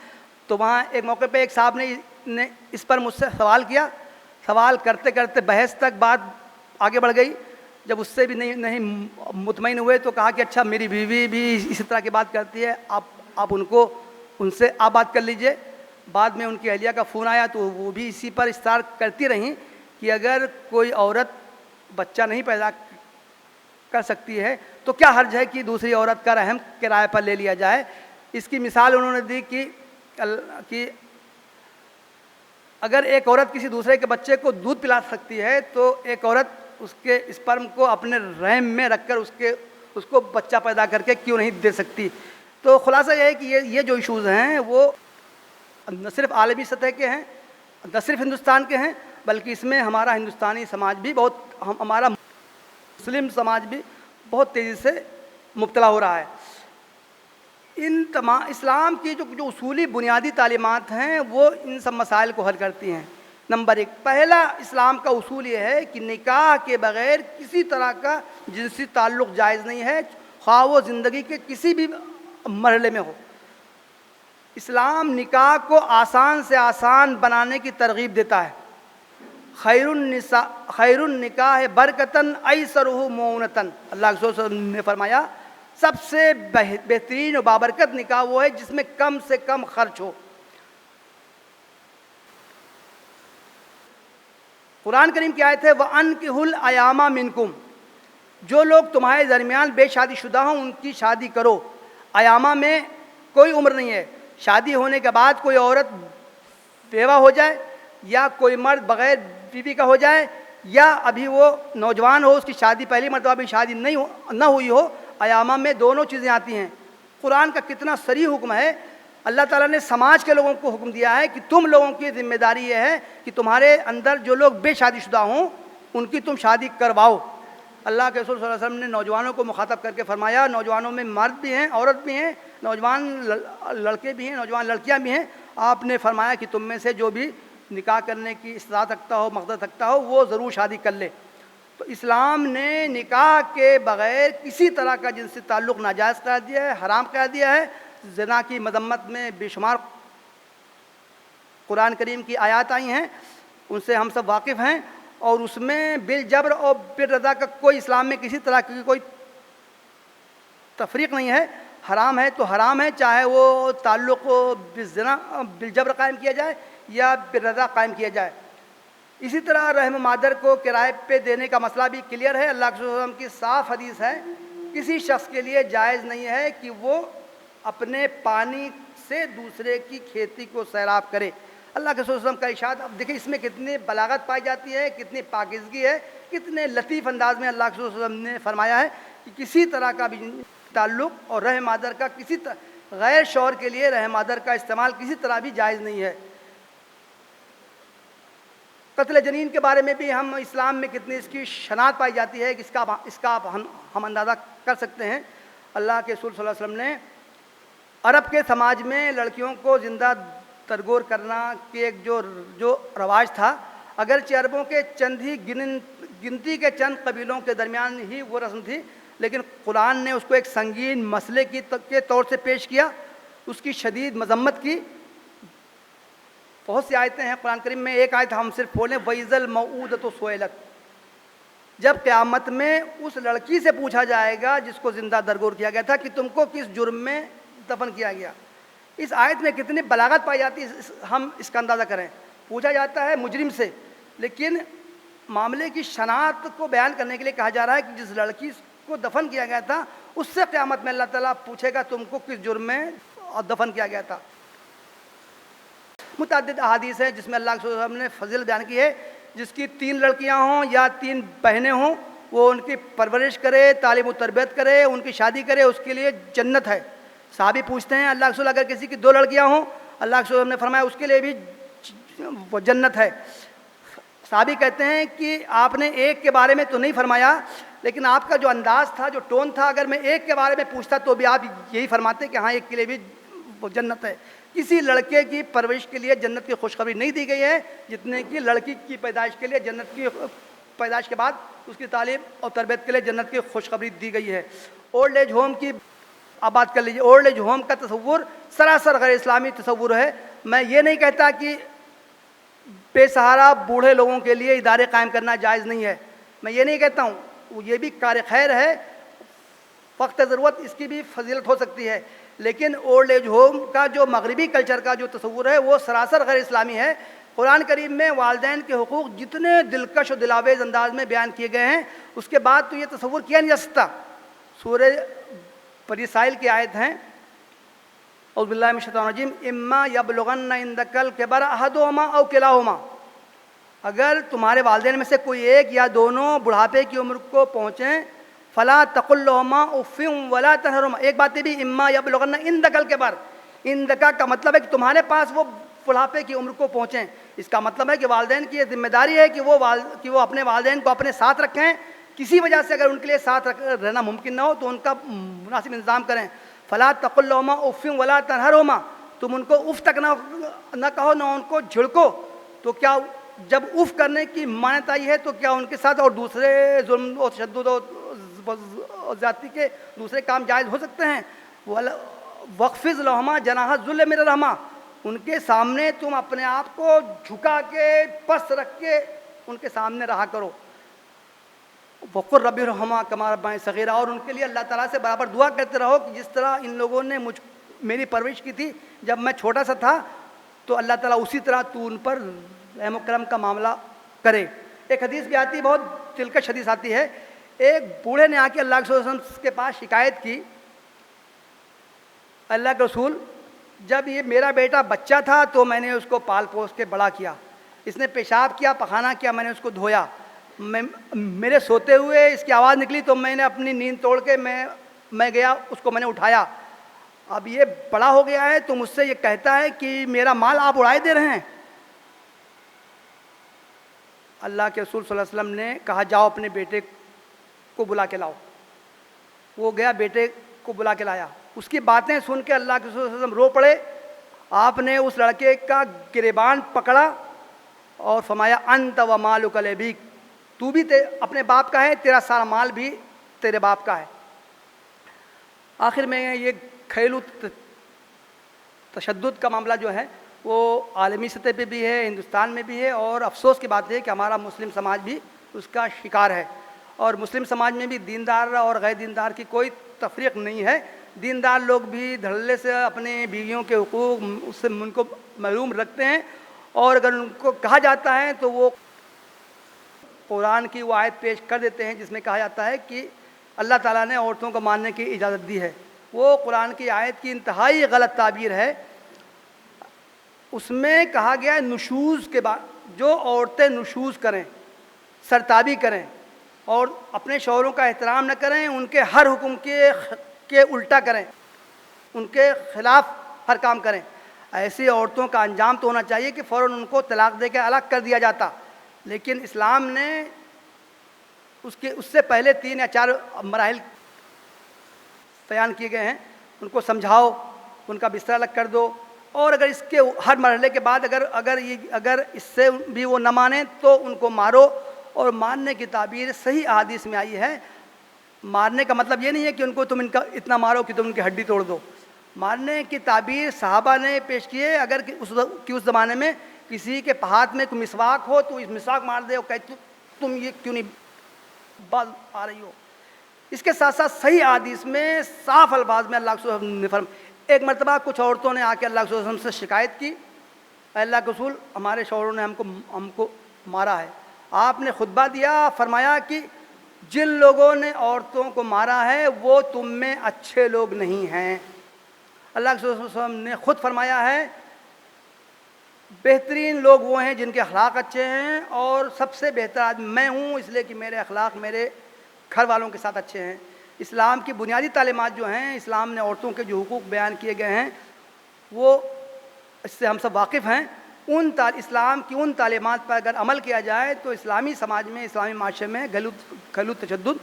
تو وہاں ایک موقع پہ ایک صاحب نے اس پر مجھ سے سوال کیا۔ سوال کرتے کرتے بحث تک بات آگے بڑھ گئی۔ جب اس سے بھی نہیں مطمئن ہوئے تو کہا کہ اچھا میری بیوی بھی اسی طرح کی بات کرتی ہے، آپ ان سے آپ بات کر لیجئے۔ بعد میں ان کی اہلیہ کا فون آیا تو وہ بھی اسی پر اصرار کرتی رہیں کہ اگر کوئی عورت بچہ نہیں پیدا کر سکتی ہے تو کیا حرج ہے کہ دوسری عورت کا رحم کرائے پر لے لیا جائے۔ اس کی مثال انہوں نے دی کہ اگر ایک عورت کسی دوسرے کے بچے کو دودھ پلا سکتی ہے تو ایک عورت اس کے اسپرم کو اپنے رحم میں رکھ کر اس کو بچہ پیدا کر کے کیوں نہیں دے سکتی۔ تو خلاصہ یہ ہے کہ یہ جو ایشوز ہیں وہ نہ صرف عالمی سطح کے ہیں، نہ صرف ہندوستان کے ہیں، بلکہ اس میں ہمارا ہندوستانی سماج بھی ہمارا مسلم سماج بھی بہت تیزی سے مبتلا ہو رہا ہے۔ ان تمام اسلام کی جو اصولی بنیادی تعلیمات ہیں وہ ان سب مسائل کو حل کرتی ہیں۔ نمبر 1، پہلا اسلام کا اصول یہ ہے کہ نکاح کے بغیر کسی طرح کا جنسی تعلق جائز نہیں ہے، خواہ وہ زندگی کے کسی بھی مرحلے میں ہو۔ اسلام نکاح کو آسان سے آسان بنانے کی ترغیب دیتا ہے. خیر النکاح برکتاً ایسرہ مؤونتاً. اللہ کے رسول صلی اللہ علیہ وسلم نے فرمایا سب سے بہترین و بابرکت نکاح وہ ہے جس میں کم سے کم خرچ ہو. قرآن کریم کی آیت ہے وَأَنْكِحُوا الْأَيَامَ مِنْكُمْ. جو لوگ تمہارے درمیان بے شادی شدہ ہوں ان کی شادی کرو. ایامہ میں کوئی عمر نہیں ہے. شادی ہونے کے بعد کوئی عورت بیوہ ہو جائے یا کوئی مرد بغیر بیوی کا ہو جائے یا ابھی وہ نوجوان ہو, اس کی شادی پہلی مرتبہ ابھی شادی نہ ہوئی ہو, ایامہ میں دونوں چیزیں آتی ہیں. قرآن کا کتنا صریح حکم ہے. اللہ تعالیٰ نے سماج کے لوگوں کو حکم دیا ہے کہ تم لوگوں کی ذمہ داری یہ ہے کہ تمہارے اندر جو لوگ بے شادی شدہ ہوں ان کی تم شادی کرواؤ. اللہ کے رسول صلی اللہ علیہ وسلم نے نوجوانوں کو مخاطب کر کے فرمایا, نوجوانوں میں مرد بھی ہیں, عورت بھی ہیں, نوجوان لڑکے بھی ہیں, نوجوان لڑکیاں بھی ہیں. آپ نے فرمایا کہ تم میں سے جو بھی نکاح کرنے کی استطاعت رکھتا ہو, مقدرت رکھتا ہو, وہ ضرور شادی کر لے. تو اسلام نے نکاح کے بغیر کسی طرح کا جنسی تعلق ناجائز قرار دیا ہے, حرام قرار دیا ہے. زنا کی مذمت میں بے شمار قرآن کریم کی آیات آئی ہیں, ان سے ہم سب واقف ہیں, اور اس میں بالجبر اور بالرضا کا کوئی اسلام میں کسی طرح کی کوئی تفریق نہیں ہے. حرام ہے تو حرام ہے, چاہے وہ تعلق بالزنا بالجبر قائم کیا جائے یا بالرضا قائم کیا جائے. اسی طرح رحم مادر کو کرائے پہ دینے کا مسئلہ بھی کلیئر ہے. اللہ کے رسول صلی اللہ علیہ وسلم کی صاف حدیث ہے, کسی شخص کے لیے جائز نہیں ہے کہ وہ اپنے پانی سے دوسرے کی کھیتی کو سیراب کرے. اللہ کے رسول صلی اللہ علیہ وسلم کا ارشاد, اب دیکھیں اس میں کتنی بلاغت پائی جاتی ہے, کتنی پاکیزگی ہے, کتنے لطیف انداز میں اللہ کے رسول صلی اللہ علیہ وسلم نے فرمایا ہے کہ کسی طرح کا بھی تعلق اور رحم مادر کا غیر شوہر کے لیے رحم مادر کا استعمال کسی طرح بھی جائز نہیں ہے. قتل جنین کے بارے میں بھی ہم اسلام میں کتنی اس کی شناخت پائی جاتی ہے کہ اس کا ہم اندازہ کر سکتے ہیں. اللہ کے رسول صلی اللہ علیہ وسلم نے عرب کے سماج میں لڑکیوں کو زندہ ترگور کرنا کے ایک جو رواج تھا, اگرچہ عربوں کے چند ہی گنتی کے چند قبیلوں کے درمیان ہی وہ رسم تھی, لیکن قرآن نے اس کو ایک سنگین مسئلے کے طور سے پیش کیا, اس کی شدید مذمت کی. بہت سی آیتیں ہیں قرآن کریم میں, ایک آیت ہم صرف بولیں وَإِذَا الْمَوْءُودَةُ سُئِلَتْ. جب قیامت میں اس لڑکی سے پوچھا جائے گا جس کو زندہ درگور کیا گیا تھا کہ تم کو کس جرم میں دفن کیا گیا. اس آیت میں کتنی بلاغت پائی جاتی ہے, ہم اس کا اندازہ کریں. پوچھا جاتا ہے مجرم سے, لیکن معاملے کی شناخت کو بیان کرنے کے لیے کہا جا رہا ہے کہ جس لڑکی کو دفن کیا گیا تھا اس سے قیامت میں اللہ تعالیٰ پوچھے گا تم کو کس جرم میں دفن کیا گیا تھا. متعدد احادیث ہیں جس میں اللہ کے رسول نے فضیلت بیان کی ہے, جس کی 3 لڑکیاں ہوں یا 3 بہنیں ہوں, وہ ان کی پرورش کرے, تعلیم و تربیت کرے, ان کی شادی کرے, اس کے لیے جنت ہے. صحابی پوچھتے ہیں اللہ کے رسول اگر کسی کی 2 لڑکیاں ہوں, اللہ کے رسول نے فرمایا اس کے لیے بھی وہ جنت ہے. صحابی کہتے ہیں کہ آپ نے ایک کے بارے میں تو نہیں فرمایا, لیکن آپ کا جو انداز تھا, جو ٹون تھا, اگر میں ایک کے بارے میں پوچھتا تو بھی آپ یہی فرماتے کہ ہاں ایک کے لیے بھی وہ جنت ہے. کسی لڑکے کی پرورش کے لیے جنت کی خوشخبری نہیں دی گئی ہے جتنے کی لڑکی کی پیدائش کے لیے جنت کی پیدائش کے بعد اس کی تعلیم اور تربیت کے لیے جنت کی خوشخبری دی گئی ہے. اولڈ ایج ہوم کی آپ بات کر لیجیے. اولڈ ایج ہوم کا تصور سراسر غیر اسلامی تصور ہے. میں یہ نہیں کہتا کہ بے سہارا بوڑھے لوگوں کے لیے ادارے قائم کرنا جائز نہیں ہے, میں یہ نہیں کہتا ہوں, یہ بھی کار خیر ہے, وقت ضرورت اس کی بھی فضیلت ہو سکتی ہے. لیکن اولڈ ایج ہوم کا جو مغربی کلچر کا جو تصور ہے وہ سراسر غیر اسلامی ہے. قرآن کریم میں والدین کے حقوق جتنے دلکش و دلاویز انداز میں بیان کیے گئے ہیں, اس کے بعد تو یہ تصور کیا نہیں جا سکتا. سورہ بنی اسرائیل کی آیت ہیں, اعوذ باللہ من الشیطان الرجیم, اما یبلغن عندک الکبر احدہما او کلاہما. اگر تمہارے والدین میں سے کوئی ایک یا دونوں بڑھاپے کی عمر کو پہنچیں, فلا تقل لهما اف ولا تنهرهما. ایک بات یہ بھی اما یبلغن عندک الکبر, عندک کا مطلب ہے کہ تمہارے پاس وہ بڑھاپے کی عمر کو پہنچیں. اس کا مطلب ہے کہ والدین کی یہ ذمہ داری ہے کہ وہ اپنے والدین کو اپنے ساتھ رکھیں. کسی وجہ سے اگر ان کے لیے ساتھ رہنا ممکن نہ ہو تو ان کا مناسب انتظام کریں. فلا تقل لهما اف ولا تنهرهما. تم ان کو اف تک نہ کہو, نہ ان کو جھڑکو. تو کیا جب اف کرنے کی مانیت آئی ہے تو کیا ان کے ساتھ اور دوسرے ظلم و تشدد و زیادتی کے دوسرے کام جائز ہو سکتے ہیں؟ وقفز لہما جناح ذل من الرحمہ، ان کے سامنے تم اپنے آپ کو جھکا کے پس رکھ کے ان کے سامنے رہا کرو. وقر رب ارحمہما کما ربیانی صغیرا، اور ان کے لیے اللہ تعالیٰ سے برابر دعا کرتے رہو کہ جس طرح ان لوگوں نے میری پرورش کی تھی جب میں چھوٹا سا تھا، تو اللہ تعالیٰ اسی طرح تو ان پر رحم و کرم کا معاملہ کرے. ایک حدیث بھی آتی ہے، بہت دلکش حدیث آتی ہے. ایک بوڑھے نے آ کے اللہ کے رسول کے پاس شکایت کی، اللہ کے رسول جب یہ میرا بیٹا بچہ تھا تو میں نے اس کو پال پوس کے بڑا کیا، اس نے پیشاب کیا پخانہ کیا میں نے اس کو دھویا، میرے سوتے ہوئے اس کی آواز نکلی تو میں نے اپنی نیند توڑ کے میں گیا اس کو میں نے اٹھایا. اب یہ بڑا ہو گیا ہے تو مجھ سے یہ کہتا ہے کہ میرا مال آپ اڑائے دے رہے ہیں. اللہ کے رسول صلی اللہ علیہ وسلم نے کہا جاؤ اپنے بیٹے کو بلا کے لاؤ. وہ گیا بیٹے کو بلا کے لایا. اس کی باتیں سن کے اللہ کے رسول صلی اللہ علیہ وسلم رو پڑے. آپ نے اس لڑکے کا گریبان پکڑا اور فرمایا انت و مالک لابیک، تو بھی اپنے باپ کا ہے، تیرا سارا مال بھی تیرے باپ کا ہے. آخر میں یہ گھریلو تشدد کا معاملہ جو ہے وہ عالمی سطح پہ بھی ہے، ہندوستان میں بھی ہے، اور افسوس کی بات ہے کہ ہمارا مسلم سماج بھی اس کا شکار ہے. اور مسلم سماج میں بھی دیندار اور غیر دیندار کی کوئی تفریق نہیں ہے. دیندار لوگ بھی دھڑلے سے اپنے بیویوں کے حقوق اس سے ان کو محروم رکھتے ہیں، اور اگر ان کو کہا جاتا ہے تو وہ قرآن کی وہ آیت پیش کر دیتے ہیں جس میں کہا جاتا ہے کہ اللہ تعالیٰ نے عورتوں کو ماننے کی اجازت دی ہے. وہ قرآن کی آیت کی انتہائی غلط تعبیر ہے. اس میں کہا گیا ہے نشوز کے بعد جو عورتیں نشوز کریں، سرتابی کریں اور اپنے شوہروں کا احترام نہ کریں، ان کے ہر حکم کے الٹا کریں، ان کے خلاف ہر کام کریں، ایسی عورتوں کا انجام تو ہونا چاہیے کہ فوراً ان کو طلاق دے کے الگ کر دیا جاتا. لیکن اسلام نے اس سے پہلے 3 یا 4 مراحل بیان کیے گئے ہیں. ان کو سمجھاؤ، ان کا بستر الگ کر دو، اور اگر اس کے ہر مرحلے کے بعد اگر اس سے بھی وہ نہ مانیں تو ان کو مارو. اور مارنے کی تعبیر صحیح احادیث میں آئی ہے. مارنے کا مطلب یہ نہیں ہے کہ ان کو تم اتنا مارو کہ تم ان کی ہڈی توڑ دو. مارنے کی تعبیر صحابہ نے پیش کی ہے. اگر اس زمانے میں کسی کے ہاتھ میں کوئی مسواک ہو تو اس مسواک مار دے اور کہ تم یہ کیوں نہیں باز آ رہی ہو. اس کے ساتھ ساتھ صحیح حدیث میں صاف الفاظ میں اللہ کے رسول نے ایک مرتبہ کچھ عورتوں نے آ کے اللہ کے رسول سے شکایت کی، اللہ کے رسول ہمارے شوہروں نے ہم کو مارا ہے. آپ نے خطبہ دیا، فرمایا کہ جن لوگوں نے عورتوں کو مارا ہے وہ تم میں اچھے لوگ نہیں ہیں. اللہ کے رسول نے خود فرمایا ہے بہترین لوگ وہ ہیں جن کے اخلاق اچھے ہیں، اور سب سے بہتر آدمی میں ہوں اس لیے کہ میرے اخلاق میرے گھر والوں کے ساتھ اچھے ہیں. اسلام کی بنیادی تعلیمات جو ہیں، اسلام نے عورتوں کے جو حقوق بیان کیے گئے ہیں وہ اس سے ہم سب واقف ہیں. اسلام کی ان تعلیمات پر اگر عمل کیا جائے تو اسلامی سماج میں، اسلامی معاشرے میں گھریلو تشدد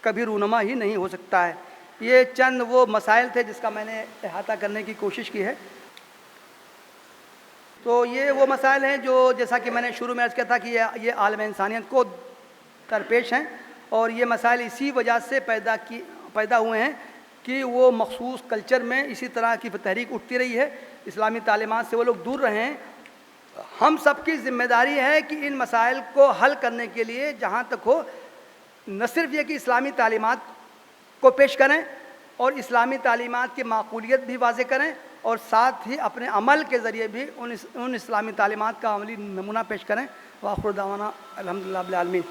کبھی رونما ہی نہیں ہو سکتا ہے. یہ چند وہ مسائل تھے جس کا میں نے احاطہ کرنے کی کوشش کی ہے. تو یہ وہ مسائل ہیں جو جیسا کہ میں نے شروع میں عرض کیا تھا کہ یہ عالم انسانیت کو درپیش ہیں، اور یہ مسائل اسی وجہ سے پیدا ہوئے ہیں کہ وہ مخصوص کلچر میں اسی طرح کی تحریک اٹھتی رہی ہے. اسلامی تعلیمات سے وہ لوگ دور رہے ہیں. ہم سب کی ذمہ داری ہے کہ ان مسائل کو حل کرنے کے لیے جہاں تک ہو نہ صرف یہ کہ اسلامی تعلیمات کو پیش کریں اور اسلامی تعلیمات کی معقولیت بھی واضح کریں، اور ساتھ ہی اپنے عمل کے ذریعے بھی ان اسلامی تعلیمات کا عملی نمونہ پیش کریں. وآخر دعوانا الحمدللہ رب العالمین.